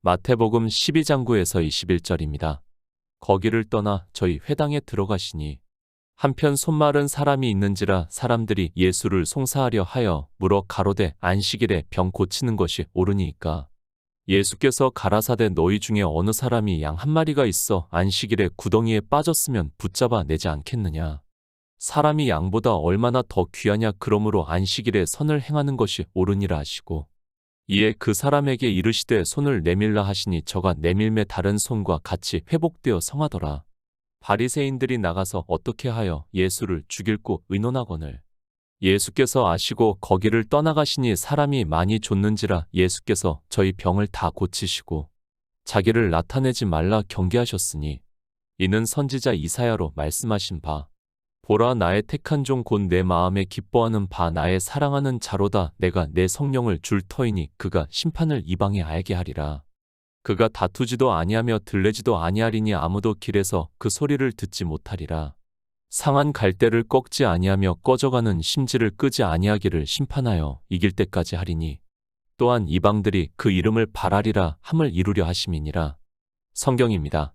마태복음 12장 9에서 21절입니다. 거기를 떠나 저희 회당에 들어가시니 한편 손마른 사람이 있는지라 사람들이 예수를 송사하려 하여 물어 가로되 안식일에 병 고치는 것이 옳으니이까. 예수께서 가라사대 너희 중에 어느 사람이 양 한 마리가 있어 안식일에 구덩이에 빠졌으면 붙잡아 내지 않겠느냐. 사람이 양보다 얼마나 더 귀하냐. 그러므로 안식일에 선을 행하는 것이 옳으니라 하시고 이에 그 사람에게 이르시되 손을 내밀라 하시니 저가 내밀매 다른 손과 같이 회복되어 성하더라. 바리새인들이 나가서 어떻게 하여 예수를 죽일고 의논하거늘 예수께서 아시고 거기를 떠나가시니 사람이 많이 좇는지라 예수께서 저희 병을 다 고치시고 자기를 나타내지 말라 경계하셨으니 이는 선지자 이사야로 말씀하신 바 보라 나의 택한 종 곧 내 마음에 기뻐하는 바 나의 사랑하는 자로다. 내가 내 성령을 줄 터이니 그가 심판을 이방에 알게 하리라. 그가 다투지도 아니하며 들레지도 아니하리니 아무도 길에서 그 소리를 듣지 못하리라. 상한 갈대를 꺾지 아니하며 꺼져가는 심지를 끄지 아니하기를 심판하여 이길 때까지 하리니 또한 이방들이 그 이름을 발하리라 함을 이루려 하심이니라. 성경입니다.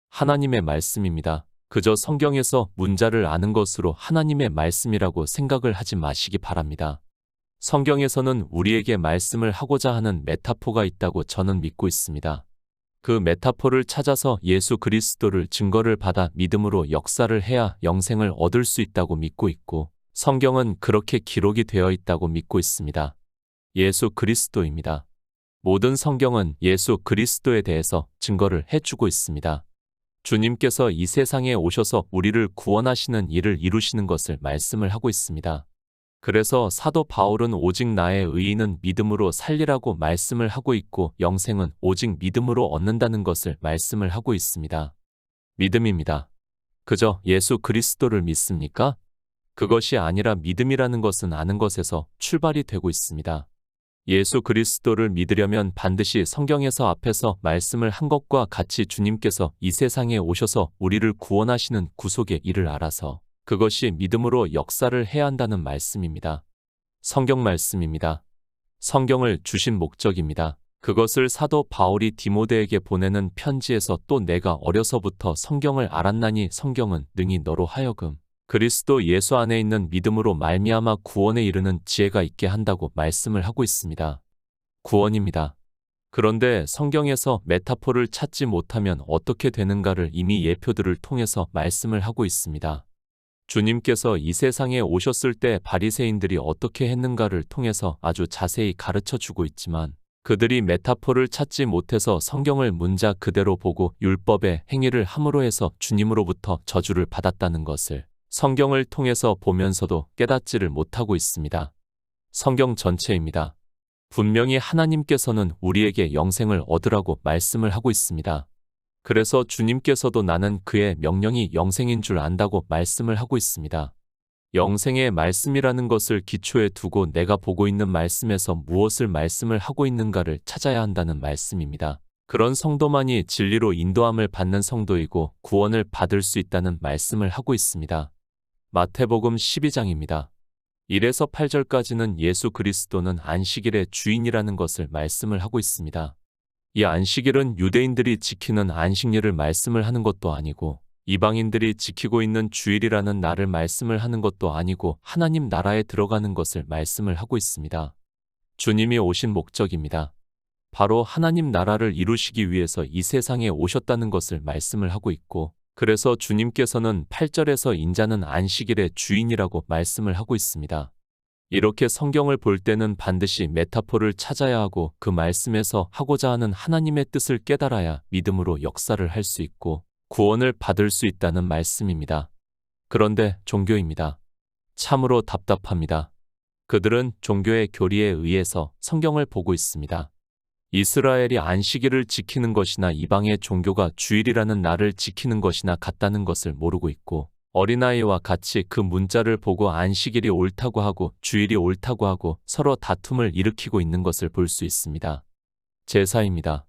하나님의 말씀입니다. 그저 성경에서 문자를 아는 것으로 하나님의 말씀이라고 생각을 하지 마시기 바랍니다. 성경에서는 우리에게 말씀을 하고자 하는 메타포가 있다고 저는 믿고 있습니다. 그 메타포를 찾아서 예수 그리스도를 증거를 받아 믿음으로 역사를 해야 영생을 얻을 수 있다고 믿고 있고 성경은 그렇게 기록이 되어 있다고 믿고 있습니다. 예수 그리스도입니다. 모든 성경은 예수 그리스도에 대해서 증거를 해주고 있습니다. 주님께서 이 세상에 오셔서 우리를 구원하시는 일을 이루시는 것을 말씀을 하고 있습니다. 그래서 사도 바울은 오직 나의 의인은 믿음으로 살리라고 말씀을 하고 있고 영생은 오직 믿음으로 얻는다는 것을 말씀을 하고 있습니다. 믿음입니다. 그저 예수 그리스도를 믿습니까? 그것이 아니라 믿음이라는 것은 아는 것에서 출발이 되고 있습니다. 예수 그리스도를 믿으려면 반드시 성경에서 앞에서 말씀을 한 것과 같이 주님께서 이 세상에 오셔서 우리를 구원하시는 구속의 일을 알아서 그것이 믿음으로 역사를 해야 한다는 말씀입니다. 성경 말씀입니다. 성경을 주신 목적입니다. 그것을 사도 바울이 디모데에게 보내는 편지에서 또 내가 어려서부터 성경을 알았나니 성경은 능히 너로 하여금 그리스도 예수 안에 있는 믿음으로 말미암아 구원에 이르는 지혜가 있게 한다고 말씀을 하고 있습니다. 구원입니다. 그런데 성경에서 메타포를 찾지 못하면 어떻게 되는가를 이미 예표들을 통해서 말씀을 하고 있습니다. 주님께서 이 세상에 오셨을 때 바리새인들이 어떻게 했는가를 통해서 아주 자세히 가르쳐주고 있지만 그들이 메타포를 찾지 못해서 성경을 문자 그대로 보고 율법의 행위를 함으로 해서 주님으로부터 저주를 받았다는 것을 성경을 통해서 보면서도 깨닫지를 못하고 있습니다. 성경 전체입니다. 분명히 하나님께서는 우리에게 영생을 얻으라고 말씀을 하고 있습니다. 그래서 주님께서도 나는 그의 명령이 영생인 줄 안다고 말씀을 하고 있습니다. 영생의 말씀이라는 것을 기초에 두고 내가 보고 있는 말씀에서 무엇을 말씀을 하고 있는가를 찾아야 한다는 말씀입니다. 그런 성도만이 진리로 인도함을 받는 성도이고 구원을 받을 수 있다는 말씀을 하고 있습니다. 마태복음 12장입니다. 1에서 8절까지는 예수 그리스도는 안식일의 주인이라는 것을 말씀을 하고 있습니다. 이 안식일은 유대인들이 지키는 안식일을 말씀을 하는 것도 아니고 이방인들이 지키고 있는 주일이라는 날을 말씀을 하는 것도 아니고 하나님 나라에 들어가는 것을 말씀을 하고 있습니다. 주님이 오신 목적입니다. 바로 하나님 나라를 이루시기 위해서 이 세상에 오셨다는 것을 말씀을 하고 있고 그래서 주님께서는 8절에서 인자는 안식일의 주인이라고 말씀을 하고 있습니다. 이렇게 성경을 볼 때는 반드시 메타포를 찾아야 하고 그 말씀에서 하고자 하는 하나님의 뜻을 깨달아야 믿음으로 역사를 할 수 있고 구원을 받을 수 있다는 말씀입니다. 그런데 종교입니다. 참으로 답답합니다. 그들은 종교의 교리에 의해서 성경을 보고 있습니다. 이스라엘이 안식일을 지키는 것이나 이방의 종교가 주일이라는 날을 지키는 것이나 같다는 것을 모르고 있고 어린아이와 같이 그 문자를 보고 안식일이 옳다고 하고 주일이 옳다고 하고 서로 다툼을 일으키고 있는 것을 볼 수 있습니다. 제사입니다.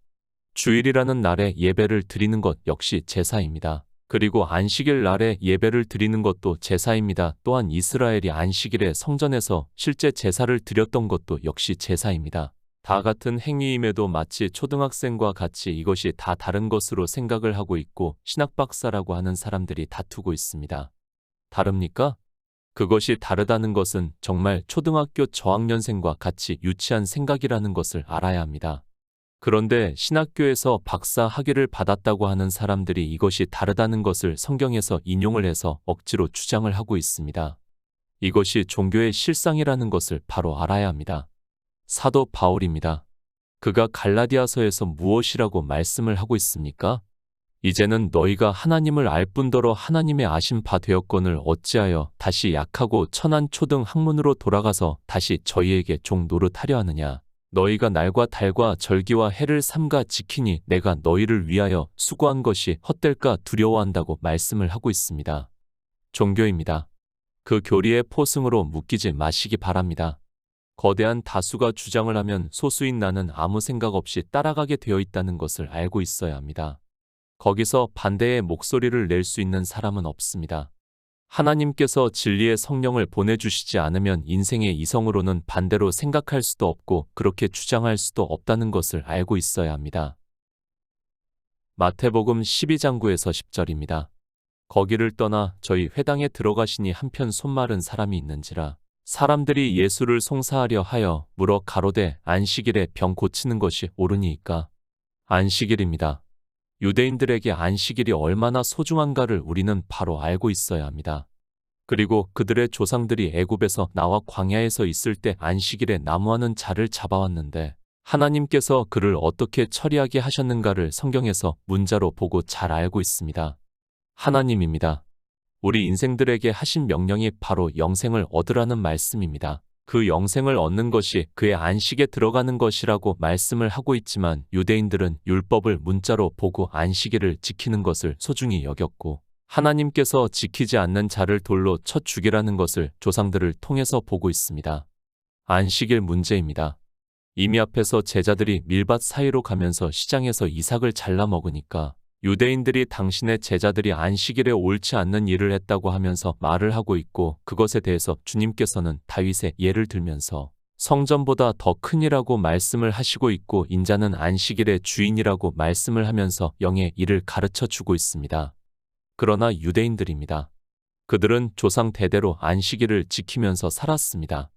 주일이라는 날에 예배를 드리는 것 역시 제사입니다. 그리고 안식일 날에 예배를 드리는 것도 제사입니다. 또한 이스라엘이 안식일에 성전에서 실제 제사를 드렸던 것도 역시 제사입니다. 다 같은 행위임에도 마치 초등학생과 같이 이것이 다 다른 것으로 생각을 하고 있고 신학 박사라고 하는 사람들이 다투고 있습니다. 다릅니까? 그것이 다르다는 것은 정말 초등학교 저학년생과 같이 유치한 생각이라는 것을 알아야 합니다. 그런데 신학교에서 박사 학위를 받았다고 하는 사람들이 이것이 다르다는 것을 성경에서 인용을 해서 억지로 주장을 하고 있습니다. 이것이 종교의 실상이라는 것을 바로 알아야 합니다. 사도 바울입니다. 그가 갈라디아서에서 무엇이라고 말씀을 하고 있습니까? 이제는 너희가 하나님을 알 뿐더러 하나님의 아신 바 되었거늘 어찌하여 다시 약하고 천한 초등 학문으로 돌아가서 다시 저희에게 종 노릇하려 하느냐. 너희가 날과 달과 절기와 해를 삼가 지키니 내가 너희를 위하여 수고한 것이 헛될까 두려워한다고 말씀을 하고 있습니다. 종교입니다. 그 교리의 포승으로 묶이지 마시기 바랍니다. 거대한 다수가 주장을 하면 소수인 나는 아무 생각 없이 따라가게 되어 있다는 것을 알고 있어야 합니다. 거기서 반대의 목소리를 낼 수 있는 사람은 없습니다. 하나님께서 진리의 성령을 보내주시지 않으면 인생의 이성으로는 반대로 생각할 수도 없고 그렇게 주장할 수도 없다는 것을 알고 있어야 합니다. 마태복음 12장 9에서 10절입니다. 거기를 떠나 저희 회당에 들어가시니 한편 손마른 사람이 있는지라 사람들이 예수를 송사하려 하여 물어 가로되 안식일에 병 고치는 것이 옳으니이까. 안식일입니다. 유대인들에게 안식일이 얼마나 소중한가를 우리는 바로 알고 있어야 합니다. 그리고 그들의 조상들이 애굽에서 나와 광야에서 있을 때 안식일에 나무하는 자를 잡아왔는데 하나님께서 그를 어떻게 처리하게 하셨는가를 성경에서 문자로 보고 잘 알고 있습니다. 하나님입니다. 우리 인생들에게 하신 명령이 바로 영생을 얻으라는 말씀입니다. 그 영생을 얻는 것이 그의 안식에 들어가는 것이라고 말씀을 하고 있지만 유대인들은 율법을 문자로 보고 안식일을 지키는 것을 소중히 여겼고 하나님께서 지키지 않는 자를 돌로 쳐 죽이라는 것을 조상들을 통해서 보고 있습니다. 안식일 문제입니다. 이미 앞에서 제자들이 밀밭 사이로 가면서 시장에서 이삭을 잘라 먹으니까 유대인들이 당신의 제자들이 안식일에 옳지 않는 일을 했다고 하면서 말을 하고 있고 그것에 대해서 주님께서는 다윗의 예를 들면서 성전보다 더 큰이라고 말씀을 하시고 있고 인자는 안식일의 주인이라고 말씀을 하면서 영의 일을 가르쳐 주고 있습니다. 그러나 유대인들입니다. 그들은 조상 대대로 안식일을 지키면서 살았습니다.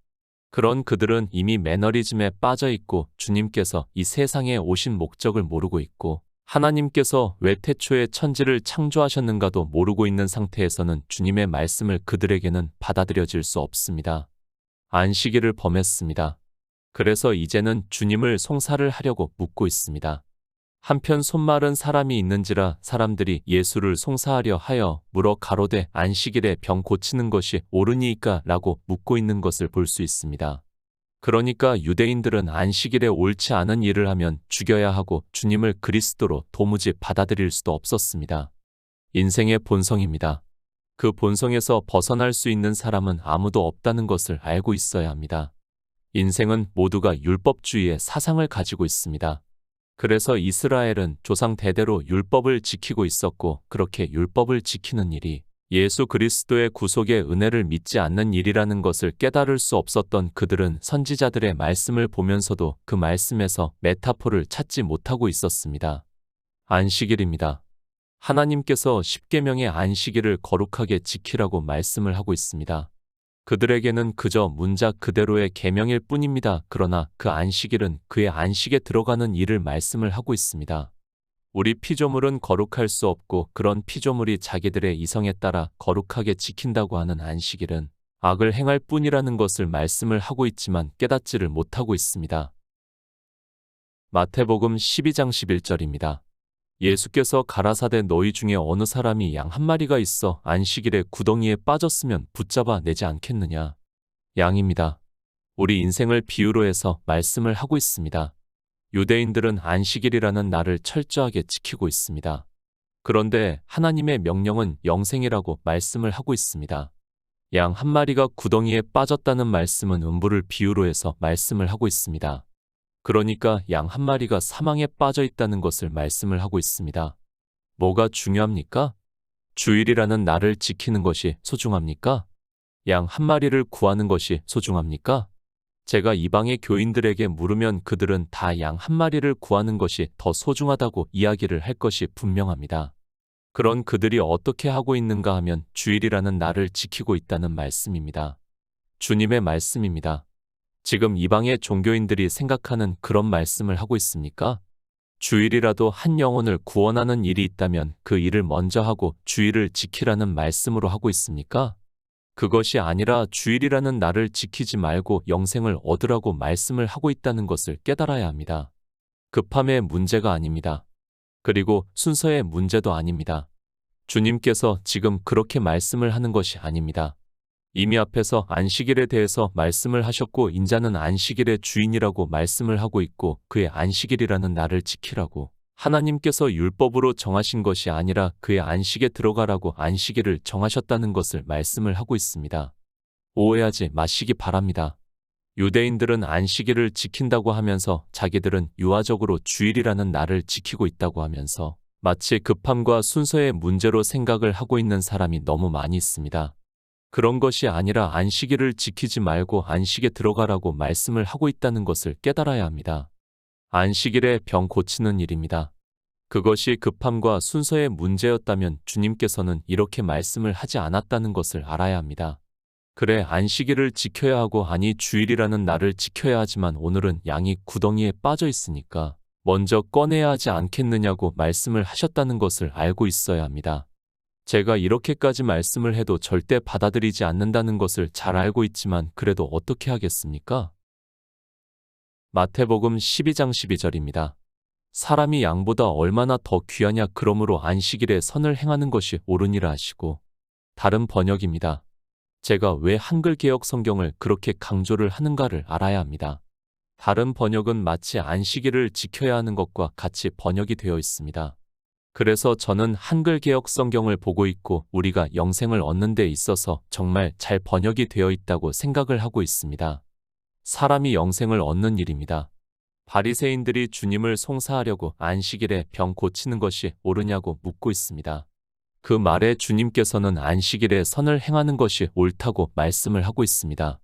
그런 그들은 이미 매너리즘에 빠져 있고 주님께서 이 세상에 오신 목적을 모르고 있고 하나님께서 왜 태초에 천지를 창조하셨는가도 모르고 있는 상태에서는 주님의 말씀을 그들에게는 받아들여질 수 없습니다. 안식일을 범했습니다. 그래서 이제는 주님을 송사를 하려고 묻고 있습니다. 한편 손마른 사람이 있는지라 사람들이 예수를 송사하려 하여 물어 가로되 안식일에 병 고치는 것이 옳으니이까 라고 묻고 있는 것을 볼 수 있습니다. 그러니까 유대인들은 안식일에 옳지 않은 일을 하면 죽여야 하고 주님을 그리스도로 도무지 받아들일 수도 없었습니다. 인생의 본성입니다. 그 본성에서 벗어날 수 있는 사람은 아무도 없다는 것을 알고 있어야 합니다. 인생은 모두가 율법주의의 사상을 가지고 있습니다. 그래서 이스라엘은 조상 대대로 율법을 지키고 있었고 그렇게 율법을 지키는 일이 예수 그리스도의 구속의 은혜를 믿지 않는 일이라는 것을 깨달을 수 없었던 그들은 선지자들의 말씀을 보면서도 그 말씀에서 메타포를 찾지 못하고 있었습니다. 안식일입니다. 하나님께서 십계명의 안식일을 거룩하게 지키라고 말씀을 하고 있습니다. 그들에게는 그저 문자 그대로의 계명일 뿐입니다. 그러나 그 안식일은 그의 안식에 들어가는 일을 말씀을 하고 있습니다. 우리 피조물은 거룩할 수 없고 그런 피조물이 자기들의 이성에 따라 거룩하게 지킨다고 하는 안식일은 악을 행할 뿐이라는 것을 말씀을 하고 있지만 깨닫지를 못하고 있습니다. 마태복음 12장 11절입니다. 예수께서 가라사대 너희 중에 어느 사람이 양 한 마리가 있어 안식일에 구덩이에 빠졌으면 붙잡아 내지 않겠느냐. 양입니다. 우리 인생을 비유로 해서 말씀을 하고 있습니다. 유대인들은 안식일이라는 날을 철저하게 지키고 있습니다. 그런데 하나님의 명령은 영생이라고 말씀을 하고 있습니다. 양 한 마리가 구덩이에 빠졌다는 말씀은 음부를 비유로 해서 말씀을 하고 있습니다. 그러니까 양 한 마리가 사망에 빠져 있다는 것을 말씀을 하고 있습니다. 뭐가 중요합니까? 주일이라는 날을 지키는 것이 소중합니까? 양 한 마리를 구하는 것이 소중합니까? 제가 이방의 교인들에게 물으면 그들은 다 양 한 마리를 구하는 것이 더 소중하다고 이야기를 할 것이 분명합니다. 그런 그들이 어떻게 하고 있는가 하면 주일이라는 날을 지키고 있다는 말씀입니다. 주님의 말씀입니다. 지금 이방의 종교인들이 생각하는 그런 말씀을 하고 있습니까? 주일이라도 한 영혼을 구원하는 일이 있다면 그 일을 먼저 하고 주일을 지키라는 말씀으로 하고 있습니까? 그것이 아니라 주일이라는 날을 지키지 말고 영생을 얻으라고 말씀을 하고 있다는 것을 깨달아야 합니다. 급함의 문제가 아닙니다. 그리고 순서의 문제도 아닙니다. 주님께서 지금 그렇게 말씀을 하는 것이 아닙니다. 이미 앞에서 안식일에 대해서 말씀을 하셨고 인자는 안식일의 주인이라고 말씀을 하고 있고 그의 안식일이라는 날을 지키라고 하나님께서 율법으로 정하신 것이 아니라 그의 안식에 들어가라고 안식일을 정하셨다는 것을 말씀을 하고 있습니다. 오해하지 마시기 바랍니다. 유대인들은 안식일을 지킨다고 하면서 자기들은 유아적으로 주일이라는 날을 지키고 있다고 하면서 마치 급함과 순서의 문제로 생각을 하고 있는 사람이 너무 많이 있습니다. 그런 것이 아니라 안식일을 지키지 말고 안식에 들어가라고 말씀을 하고 있다는 것을 깨달아야 합니다. 안식일에 병 고치는 일입니다. 그것이 급함과 순서의 문제였다면 주님께서는 이렇게 말씀을 하지 않았다는 것을 알아야 합니다. 그래 안식일을 지켜야 하고 아니 주일이라는 날을 지켜야 하지만 오늘은 양이 구덩이에 빠져 있으니까 먼저 꺼내야 하지 않겠느냐고 말씀을 하셨다는 것을 알고 있어야 합니다. 제가 이렇게까지 말씀을 해도 절대 받아들이지 않는다는 것을 잘 알고 있지만 그래도 어떻게 하겠습니까? 마태복음 12장 12절입니다. 사람이 양보다 얼마나 더 귀하냐 그러므로 안식일에 선을 행하는 것이 옳으니라 하시고 다른 번역입니다. 제가 왜 한글 개역 성경을 그렇게 강조를 하는가를 알아야 합니다. 다른 번역은 마치 안식일을 지켜야 하는 것과 같이 번역이 되어 있습니다. 그래서 저는 한글 개역 성경을 보고 있고 우리가 영생을 얻는 데 있어서 정말 잘 번역이 되어 있다고 생각을 하고 있습니다. 사람이 영생을 얻는 일입니다. 바리새인들이 주님을 송사하려고 안식일에 병 고치는 것이 옳으냐고 묻고 있습니다. 그 말에 주님께서는 안식일에 선을 행하는 것이 옳다고 말씀을 하고 있습니다.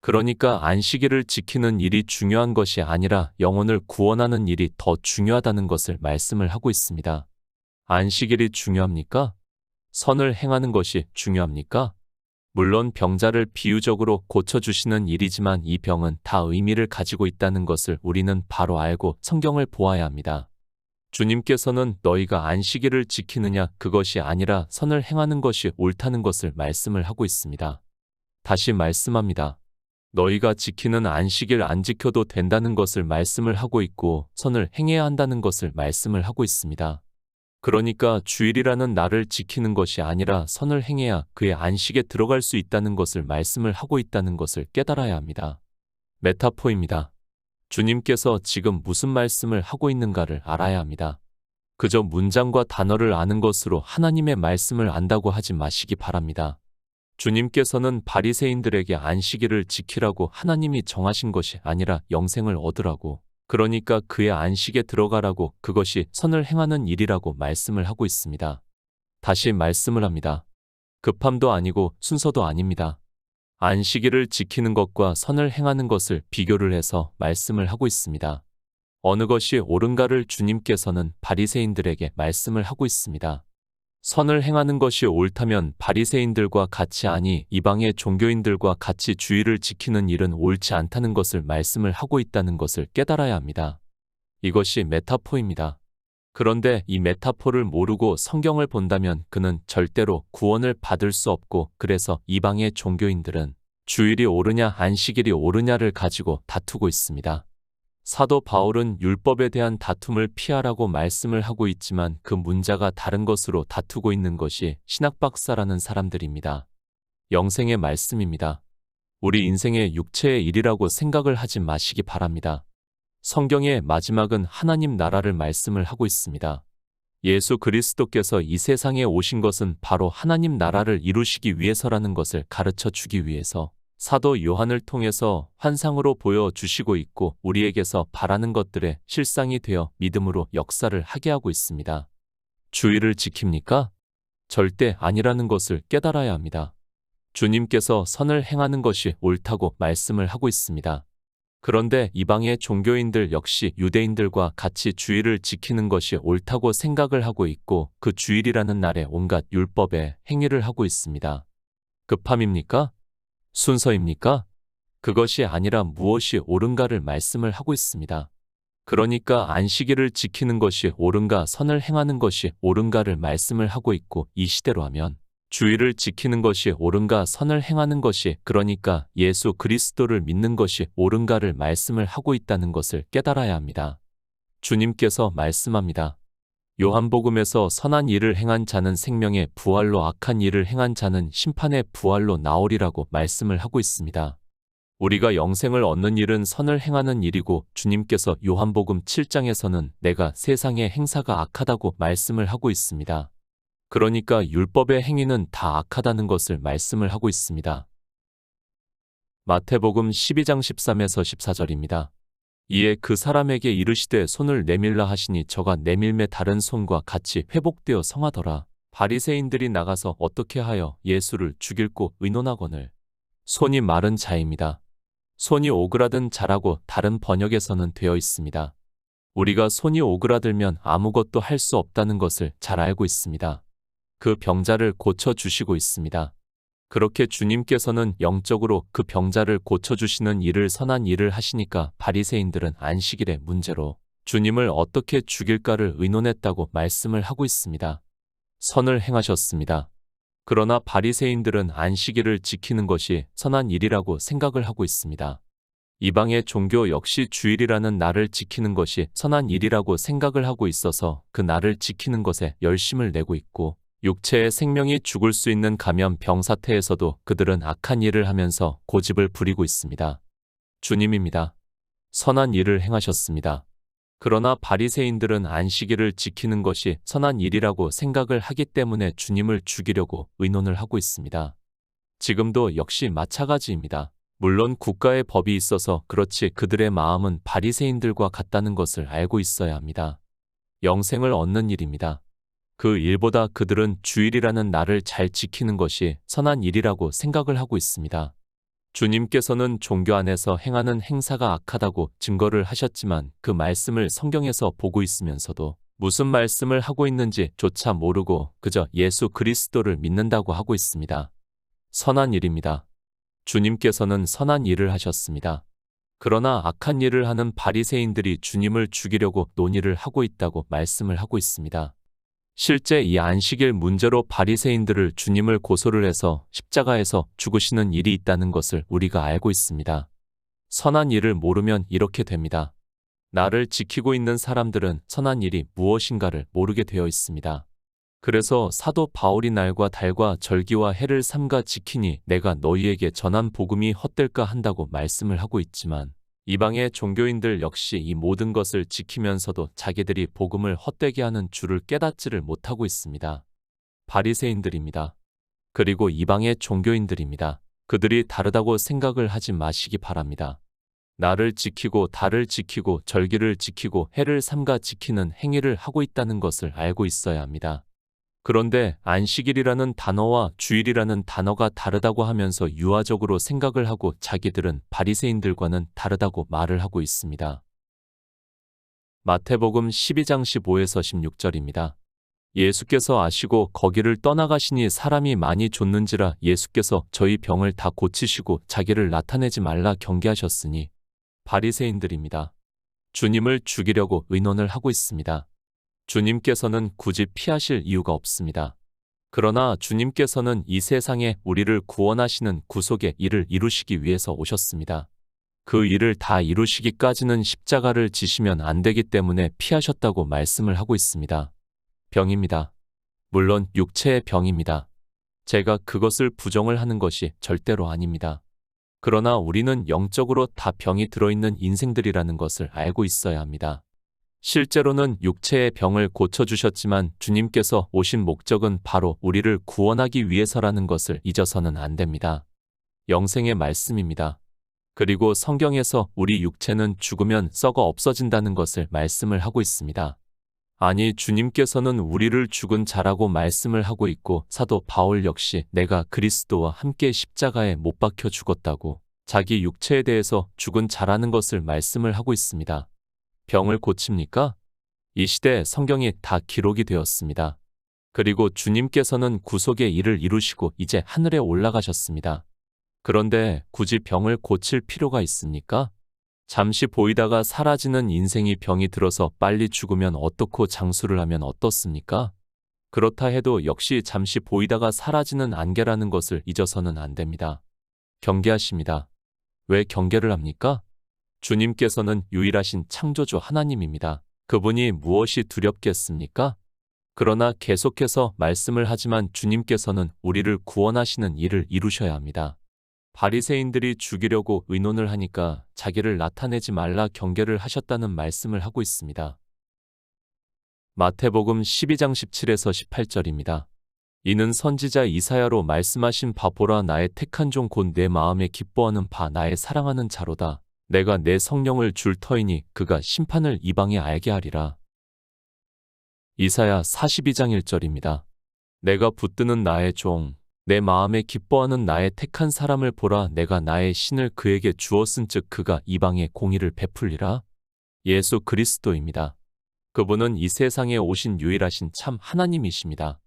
그러니까 안식일을 지키는 일이 중요한 것이 아니라 영혼을 구원하는 일이 더 중요하다는 것을 말씀을 하고 있습니다. 안식일이 중요합니까? 선을 행하는 것이 중요합니까? 물론 병자를 비유적으로 고쳐주시는 일이지만 이 병은 다 의미를 가지고 있다는 것을 우리는 바로 알고 성경을 보아야 합니다. 주님께서는 너희가 안식일을 지키느냐 그것이 아니라 선을 행하는 것이 옳다는 것을 말씀을 하고 있습니다. 다시 말씀합니다. 너희가 지키는 안식일 안 지켜도 된다는 것을 말씀을 하고 있고 선을 행해야 한다는 것을 말씀을 하고 있습니다. 그러니까 주일이라는 날을 지키는 것이 아니라 선을 행해야 그의 안식에 들어갈 수 있다는 것을 말씀을 하고 있다는 것을 깨달아야 합니다. 메타포입니다. 주님께서 지금 무슨 말씀을 하고 있는가를 알아야 합니다. 그저 문장과 단어를 아는 것으로 하나님의 말씀을 안다고 하지 마시기 바랍니다. 주님께서는 바리새인들에게 안식일을 지키라고 하나님이 정하신 것이 아니라 영생을 얻으라고 그러니까 그의 안식에 들어가라고 그것이 선을 행하는 일이라고 말씀을 하고 있습니다. 다시 말씀을 합니다. 급함도 아니고 순서도 아닙니다. 안식일을 지키는 것과 선을 행하는 것을 비교를 해서 말씀을 하고 있습니다. 어느 것이 옳은가를 주님께서는 바리새인들에게 말씀을 하고 있습니다. 선을 행하는 것이 옳다면 바리새인들과 같이 아니 이방의 종교인들과 같이 주일을 지키는 일은 옳지 않다는 것을 말씀을 하고 있다는 것을 깨달아야 합니다. 이것이 메타포입니다. 그런데 이 메타포를 모르고 성경을 본다면 그는 절대로 구원을 받을 수 없고 그래서 이방의 종교인들은 주일이 옳으냐 안식일이 옳으냐를 가지고 다투고 있습니다. 사도 바울은 율법에 대한 다툼을 피하라고 말씀을 하고 있지만 그 문자가 다른 것으로 다투고 있는 것이 신학박사라는 사람들입니다. 영생의 말씀입니다. 우리 인생의 육체의 일이라고 생각을 하지 마시기 바랍니다. 성경의 마지막은 하나님 나라를 말씀을 하고 있습니다. 예수 그리스도께서 이 세상에 오신 것은 바로 하나님 나라를 이루시기 위해서라는 것을 가르쳐 주기 위해서 사도 요한을 통해서 환상으로 보여주시고 있고 우리에게서 바라는 것들의 실상이 되어 믿음으로 역사를 하게 하고 있습니다. 주일을 지킵니까? 절대 아니라는 것을 깨달아야 합니다. 주님께서 선을 행하는 것이 옳다고 말씀을 하고 있습니다. 그런데 이방의 종교인들 역시 유대인들과 같이 주일을 지키는 것이 옳다고 생각을 하고 있고 그 주일이라는 날에 온갖 율법의 행위를 하고 있습니다. 급함입니까? 순서입니까? 그것이 아니라 무엇이 옳은가를 말씀을 하고 있습니다. 그러니까 안식일을 지키는 것이 옳은가 선을 행하는 것이 옳은가를 말씀을 하고 있고 이 시대로 하면 주일을 지키는 것이 옳은가 선을 행하는 것이 그러니까 예수 그리스도를 믿는 것이 옳은가를 말씀을 하고 있다는 것을 깨달아야 합니다. 주님께서 말씀합니다. 요한복음에서 선한 일을 행한 자는 생명의 부활로 악한 일을 행한 자는 심판의 부활로 나오리라고 말씀을 하고 있습니다. 우리가 영생을 얻는 일은 선을 행하는 일이고 주님께서 요한복음 7장에서는 내가 세상의 행사가 악하다고 말씀을 하고 있습니다. 그러니까 율법의 행위는 다 악하다는 것을 말씀을 하고 있습니다. 마태복음 12장 13에서 14절입니다. 이에 그 사람에게 이르시되 손을 내밀라 하시니 저가 내밀매 다른 손과 같이 회복되어 성하더라. 바리새인들이 나가서 어떻게 하여 예수를 죽일고 의논하거늘 손이 마른 자입니다. 손이 오그라든 자라고 다른 번역에서는 되어 있습니다. 우리가 손이 오그라들면 아무것도 할 수 없다는 것을 잘 알고 있습니다. 그 병자를 고쳐주시고 있습니다. 그렇게 주님께서는 영적으로 그 병자를 고쳐주시는 일을 선한 일을 하시니까 바리새인들은 안식일의 문제로 주님을 어떻게 죽일까를 의논했다고 말씀을 하고 있습니다. 선을 행하셨습니다. 그러나 바리새인들은 안식일을 지키는 것이 선한 일이라고 생각을 하고 있습니다. 이방의 종교 역시 주일이라는 날을 지키는 것이 선한 일이라고 생각을 하고 있어서 그 날을 지키는 것에 열심을 내고 있고 육체의 생명이 죽을 수 있는 감염병 사태에서도 그들은 악한 일을 하면서 고집을 부리고 있습니다. 주님입니다. 선한 일을 행하셨습니다. 그러나 바리새인들은 안식일을 지키는 것이 선한 일이라고 생각을 하기 때문에 주님을 죽이려고 의논을 하고 있습니다. 지금도 역시 마찬가지입니다. 물론 국가의 법이 있어서 그렇지 그들의 마음은 바리새인들과 같다는 것을 알고 있어야 합니다. 영생을 얻는 일입니다. 그 일보다 그들은 주일이라는 날을 잘 지키는 것이 선한 일이라고 생각을 하고 있습니다. 주님께서는 종교 안에서 행하는 행사가 악하다고 증거를 하셨지만 그 말씀을 성경에서 보고 있으면서도 무슨 말씀을 하고 있는지 조차 모르고 그저 예수 그리스도를 믿는다고 하고 있습니다. 선한 일입니다. 주님께서는 선한 일을 하셨습니다. 그러나 악한 일을 하는 바리새인들이 주님을 죽이려고 논의를 하고 있다고 말씀을 하고 있습니다. 실제 이 안식일 문제로 바리새인들을 주님을 고소를 해서 십자가에서 죽으시는 일이 있다는 것을 우리가 알고 있습니다. 선한 일을 모르면 이렇게 됩니다. 나를 지키고 있는 사람들은 선한 일이 무엇인가를 모르게 되어 있습니다. 그래서 사도 바울이 날과 달과 절기와 해를 삼가 지키니 내가 너희에게 전한 복음이 헛될까 한다고 말씀을 하고 있지만 이방의 종교인들 역시 이 모든 것을 지키면서도 자기들이 복음을 헛되게 하는 줄을 깨닫지를 못하고 있습니다. 바리새인들입니다. 그리고 이방의 종교인들입니다. 그들이 다르다고 생각을 하지 마시기 바랍니다. 나를 지키고 달을 지키고 절기를 지키고 해를 삼가 지키는 행위를 하고 있다는 것을 알고 있어야 합니다. 그런데 안식일이라는 단어와 주일이라는 단어가 다르다고 하면서 유아적으로 생각을 하고 자기들은 바리새인들과는 다르다고 말을 하고 있습니다. 마태복음 12장 15에서 16절입니다. 예수께서 아시고 거기를 떠나가시니 사람이 많이 좇는지라 예수께서 저희 병을 다 고치시고 자기를 나타내지 말라 경계하셨으니 바리새인들입니다. 주님을 죽이려고 의논을 하고 있습니다. 주님께서는 굳이 피하실 이유가 없습니다. 그러나 주님께서는 이 세상에 우리를 구원하시는 구속의 일을 이루시기 위해서 오셨습니다. 그 일을 다 이루시기까지는 십자가를 지시면 안 되기 때문에 피하셨다고 말씀을 하고 있습니다. 병입니다. 물론 육체의 병입니다. 제가 그것을 부정을 하는 것이 절대로 아닙니다. 그러나 우리는 영적으로 다 병이 들어있는 인생들이라는 것을 알고 있어야 합니다. 실제로는 육체의 병을 고쳐주셨지만 주님께서 오신 목적은 바로 우리를 구원하기 위해서라는 것을 잊어서는 안 됩니다. 영생의 말씀입니다. 그리고 성경에서 우리 육체는 죽으면 썩어 없어진다는 것을 말씀을 하고 있습니다. 아니, 주님께서는 우리를 죽은 자라고 말씀을 하고 있고 사도 바울 역시 내가 그리스도와 함께 십자가에 못 박혀 죽었다고 자기 육체에 대해서 죽은 자라는 것을 말씀을 하고 있습니다. 병을 고칩니까? 이 시대에 성경이 다 기록이 되었습니다. 그리고 주님께서는 구속의 일을 이루시고 이제 하늘에 올라가셨습니다. 그런데 굳이 병을 고칠 필요가 있습니까? 잠시 보이다가 사라지는 인생이 병이 들어서 빨리 죽으면 어떻고 장수를 하면 어떻습니까? 그렇다 해도 역시 잠시 보이다가 사라지는 안개라는 것을 잊어서는 안 됩니다. 경계하십니다. 왜 경계를 합니까? 주님께서는 유일하신 창조주 하나님입니다. 그분이 무엇이 두렵겠습니까? 그러나 계속해서 말씀을 하지만 주님께서는 우리를 구원하시는 일을 이루셔야 합니다. 바리새인들이 죽이려고 의논을 하니까 자기를 나타내지 말라 경계를 하셨다는 말씀을 하고 있습니다. 마태복음 12장 17에서 18절입니다. 이는 선지자 이사야로 말씀하신 바 보라 나의 택한 종 곧 내 마음에 기뻐하는 바 나의 사랑하는 자로다. 내가 내 성령을 줄 터이니 그가 심판을 이방에 알게 하리라. 이사야 42장 1절입니다. 내가 붙드는 나의 종 내 마음에 기뻐하는 나의 택한 사람을 보라 내가 나의 신을 그에게 주었은즉 그가 이방에 공의를 베풀리라. 예수 그리스도입니다. 그분은 이 세상에 오신 유일하신 참 하나님이십니다.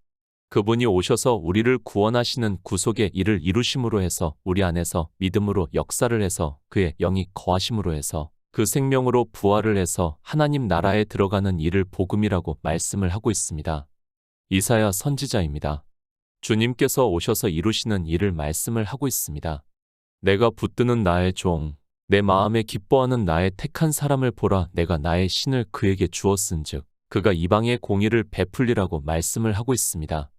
그분이 오셔서 우리를 구원하시는 구속의 일을 이루심으로 해서 우리 안에서 믿음으로 역사를 해서 그의 영이 거하심으로 해서 그 생명으로 부활을 해서 하나님 나라에 들어가는 일을 복음이라고 말씀을 하고 있습니다. 이사야 선지자입니다. 주님께서 오셔서 이루시는 일을 말씀을 하고 있습니다. 내가 붙드는 나의 종, 내 마음에 기뻐하는 나의 택한 사람을 보라 내가 나의 신을 그에게 주었은즉 그가 이방의 공의를 베풀리라고 말씀을 하고 있습니다.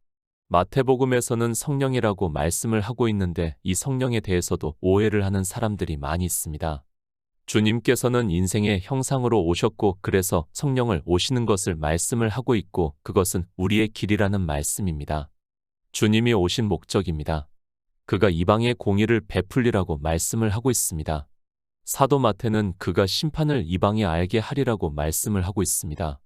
마태복음에서는 성령이라고 말씀을 하고 있는데 이 성령에 대해서도 오해를 하는 사람들이 많이 있습니다. 주님께서는 인생의 형상으로 오셨고 그래서 성령을 오시는 것을 말씀을 하고 있고 그것은 우리의 길이라는 말씀입니다. 주님이 오신 목적입니다. 그가 이방의 공의를 베풀리라고 말씀을 하고 있습니다. 사도 마태는 그가 심판을 이방에 알게 하리라고 말씀을 하고 있습니다.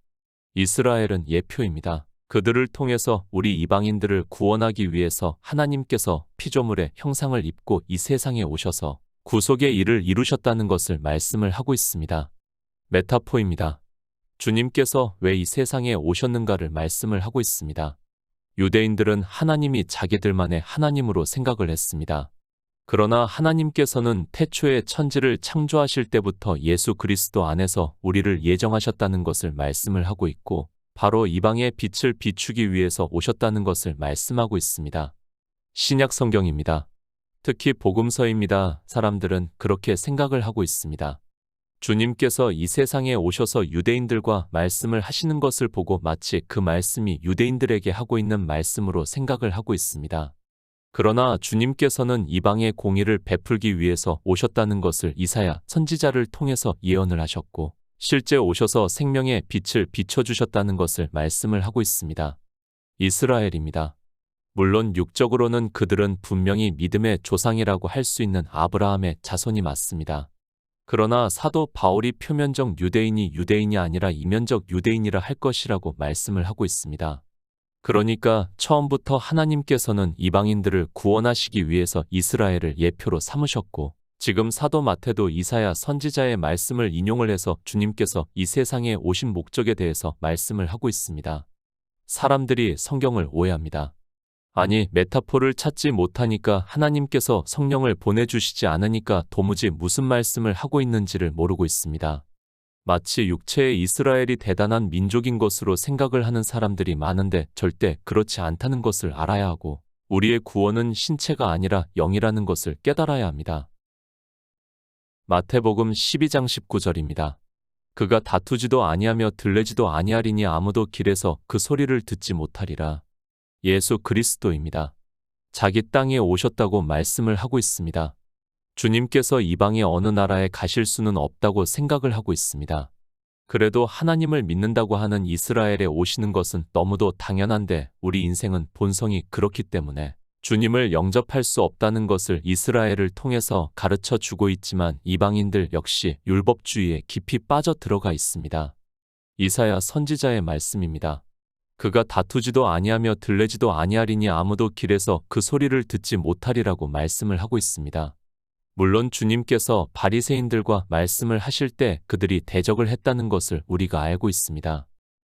이스라엘은 예표입니다. 그들을 통해서 우리 이방인들을 구원하기 위해서 하나님께서 피조물의 형상을 입고 이 세상에 오셔서 구속의 일을 이루셨다는 것을 말씀을 하고 있습니다. 메타포입니다. 주님께서 왜 이 세상에 오셨는가를 말씀을 하고 있습니다. 유대인들은 하나님이 자기들만의 하나님으로 생각을 했습니다. 그러나 하나님께서는 태초에 천지를 창조하실 때부터 예수 그리스도 안에서 우리를 예정하셨다는 것을 말씀을 하고 있고 바로 이방의 빛을 비추기 위해서 오셨다는 것을 말씀하고 있습니다. 신약 성경입니다. 특히 복음서입니다. 사람들은 그렇게 생각을 하고 있습니다. 주님께서 이 세상에 오셔서 유대인들과 말씀을 하시는 것을 보고 마치 그 말씀이 유대인들에게 하고 있는 말씀으로 생각을 하고 있습니다. 그러나 주님께서는 이방의 공의를 베풀기 위해서 오셨다는 것을 이사야 선지자를 통해서 예언을 하셨고 실제 오셔서 생명의 빛을 비춰주셨다는 것을 말씀을 하고 있습니다. 이스라엘입니다. 물론 육적으로는 그들은 분명히 믿음의 조상이라고 할 수 있는 아브라함의 자손이 맞습니다. 그러나 사도 바울이 표면적 유대인이 아니라 이면적 유대인이라 할 것이라고 말씀을 하고 있습니다. 그러니까 처음부터 하나님께서는 이방인들을 구원하시기 위해서 이스라엘을 예표로 삼으셨고 지금 사도 마태도 이사야 선지자의 말씀을 인용을 해서 주님께서 이 세상에 오신 목적에 대해서 말씀을 하고 있습니다. 사람들이 성경을 오해합니다. 아니, 메타포를 찾지 못하니까 하나님께서 성령을 보내주시지 않으니까 도무지 무슨 말씀을 하고 있는지를 모르고 있습니다. 마치 육체의 이스라엘이 대단한 민족인 것으로 생각을 하는 사람들이 많은데 절대 그렇지 않다는 것을 알아야 하고 우리의 구원은 신체가 아니라 영이라는 것을 깨달아야 합니다. 마태복음 12장 19절입니다. 그가 다투지도 아니하며 들레지도 아니하리니 아무도 길에서 그 소리를 듣지 못하리라. 예수 그리스도입니다. 자기 땅에 오셨다고 말씀을 하고 있습니다. 주님께서 이방의 어느 나라에 가실 수는 없다고 생각을 하고 있습니다. 그래도 하나님을 믿는다고 하는 이스라엘에 오시는 것은 너무도 당연한데 우리 인생은 본성이 그렇기 때문에 주님을 영접할 수 없다는 것을 이스라엘을 통해서 가르쳐 주고 있지만 이방인들 역시 율법주의에 깊이 빠져 들어가 있습니다. 이사야 선지자의 말씀입니다. 그가 다투지도 아니하며 들레지도 아니하리니 아무도 길에서 그 소리를 듣지 못하리라고 말씀을 하고 있습니다. 물론 주님께서 바리새인들과 말씀을 하실 때 그들이 대적을 했다는 것을 우리가 알고 있습니다.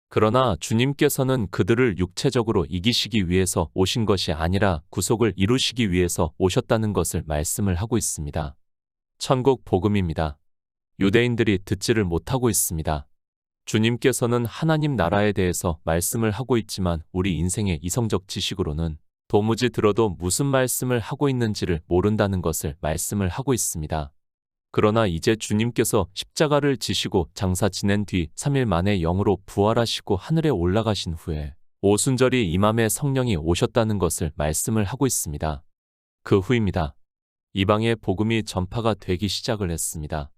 그러나 주님께서는 그들을 육체적으로 이기시기 위해서 오신 것이 아니라 구속을 이루시기 위해서 오셨다는 것을 말씀을 하고 있습니다. 천국 복음입니다. 유대인들이 듣지를 못하고 있습니다. 주님께서는 하나님 나라에 대해서 말씀을 하고 있지만 우리 인생의 이성적 지식으로는 도무지 들어도 무슨 말씀을 하고 있는지를 모른다는 것을 말씀을 하고 있습니다. 그러나 이제 주님께서 십자가를 지시고 장사 지낸 뒤 3일 만에 영으로 부활하시고 하늘에 올라가신 후에 오순절이 임함에 성령이 오셨다는 것을 말씀을 하고 있습니다. 그 후입니다. 이방의 복음이 전파가 되기 시작을 했습니다.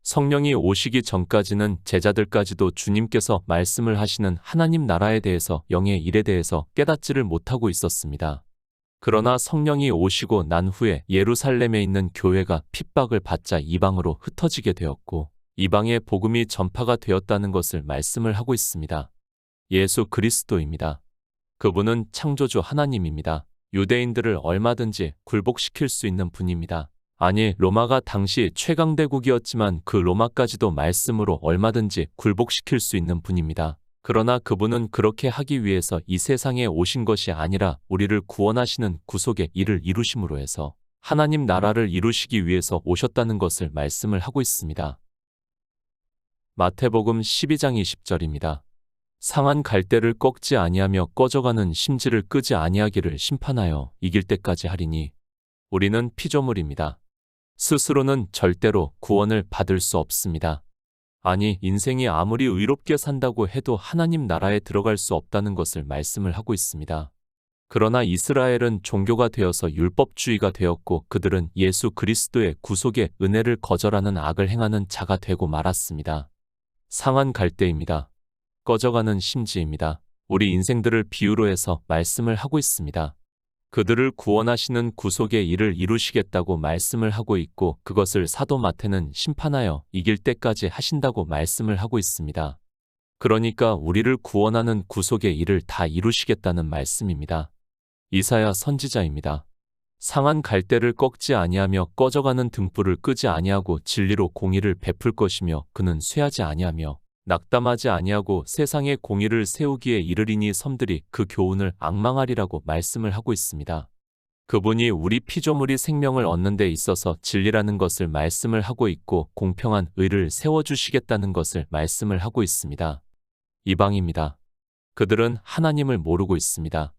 성령이 오시기 전까지는 제자들까지도 주님께서 말씀을 하시는 하나님 나라에 대해서 영의 일에 대해서 깨닫지를 못하고 있었습니다. 그러나 성령이 오시고 난 후에 예루살렘에 있는 교회가 핍박을 받자 이방으로 흩어지게 되었고 이방의 복음이 전파가 되었다는 것을 말씀을 하고 있습니다. 예수 그리스도입니다. 그분은 창조주 하나님입니다. 유대인들을 얼마든지 굴복시킬 수 있는 분입니다. 아니, 로마가 당시 최강대국이었지만 그 로마까지도 말씀으로 얼마든지 굴복시킬 수 있는 분입니다. 그러나 그분은 그렇게 하기 위해서 이 세상에 오신 것이 아니라 우리를 구원하시는 구속의 일을 이루심으로 해서 하나님 나라를 이루시기 위해서 오셨다는 것을 말씀을 하고 있습니다. 마태복음 12장 20절입니다. 상한 갈대를 꺾지 아니하며 꺼져가는 심지를 끄지 아니하기를 심판하여 이길 때까지 하리니 우리는 피조물입니다. 스스로는 절대로 구원을 받을 수 없습니다. 아니, 인생이 아무리 의롭게 산다고 해도 하나님 나라에 들어갈 수 없다는 것을 말씀을 하고 있습니다. 그러나 이스라엘은 종교가 되어서 율법주의가 되었고 그들은 예수 그리스도의 구속의 은혜를 거절하는 악을 행하는 자가 되고 말았습니다. 상한 갈대입니다. 꺼져가는 심지입니다. 우리 인생들을 비유로 해서 말씀을 하고 있습니다. 그들을 구원하시는 구속의 일을 이루시겠다고 말씀을 하고 있고 그것을 사도 마태는 심판하여 이길 때까지 하신다고 말씀을 하고 있습니다. 그러니까 우리를 구원하는 구속의 일을 다 이루시겠다는 말씀입니다. 이사야 선지자입니다. 상한 갈대를 꺾지 아니하며 꺼져가는 등불을 끄지 아니하고 진리로 공의를 베풀 것이며 그는 쇠하지 아니하며 낙담하지 아니하고 세상에 공의를 세우기에 이르리니 섬들이 그 교훈을 앙망하리라고 말씀을 하고 있습니다. 그분이 우리 피조물이 생명을 얻는 데 있어서 진리라는 것을 말씀을 하고 있고 공평한 의를 세워주시겠다는 것을 말씀을 하고 있습니다. 이방입니다. 그들은 하나님을 모르고 있습니다.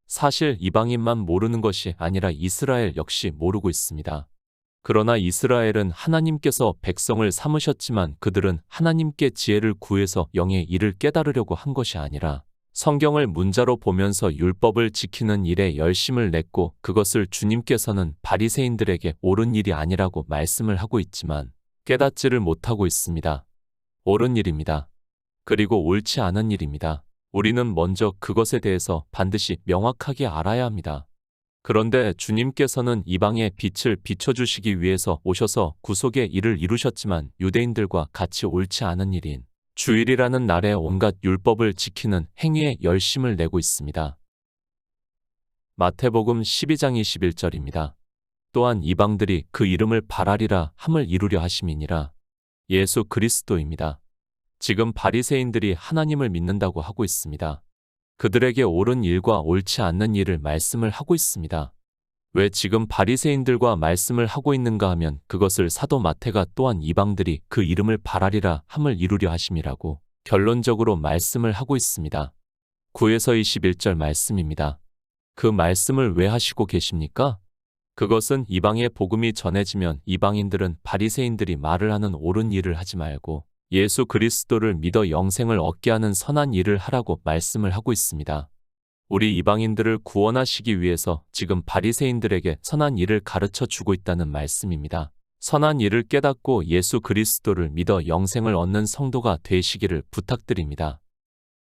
사실 이방인만 모르는 것이 아니라 이스라엘 역시 모르고 있습니다. 그러나 이스라엘은 하나님께서 백성을 삼으셨지만 그들은 하나님께 지혜를 구해서 영의 일을 깨달으려고 한 것이 아니라 성경을 문자로 보면서 율법을 지키는 일에 열심을 냈고 그것을 주님께서는 바리새인들에게 옳은 일이 아니라고 말씀을 하고 있지만 깨닫지를 못하고 있습니다. 옳은 일입니다. 그리고 옳지 않은 일입니다. 우리는 먼저 그것에 대해서 반드시 명확하게 알아야 합니다. 그런데 주님께서는 이방의 빛을 비춰주시기 위해서 오셔서 구속의 일을 이루셨지만 유대인들과 같이 옳지 않은 일인 주일이라는 날에 온갖 율법을 지키는 행위에 열심을 내고 있습니다. 마태복음 12장 21절입니다. 또한 이방들이 그 이름을 발하리라 함을 이루려 하심이니라. 예수 그리스도입니다. 지금 바리새인들이 하나님을 믿는다고 하고 있습니다. 그들에게 옳은 일과 옳지 않는 일을 말씀을 하고 있습니다. 왜 지금 바리새인들과 말씀을 하고 있는가 하면 그것을 사도 마태가 또한 이방들이 그 이름을 발하리라 함을 이루려 하심이라고 결론적으로 말씀을 하고 있습니다. 9에서 21절 말씀입니다. 그 말씀을 왜 하시고 계십니까? 그것은 이방의 복음이 전해지면 이방인들은 바리새인들이 말을 하는 옳은 일을 하지 말고 예수 그리스도를 믿어 영생을 얻게 하는 선한 일을 하라고 말씀을 하고 있습니다. 우리 이방인들을 구원하시기 위해서 지금 바리새인들에게 선한 일을 가르쳐 주고 있다는 말씀입니다. 선한 일을 깨닫고 예수 그리스도를 믿어 영생을 얻는 성도가 되시기를 부탁드립니다.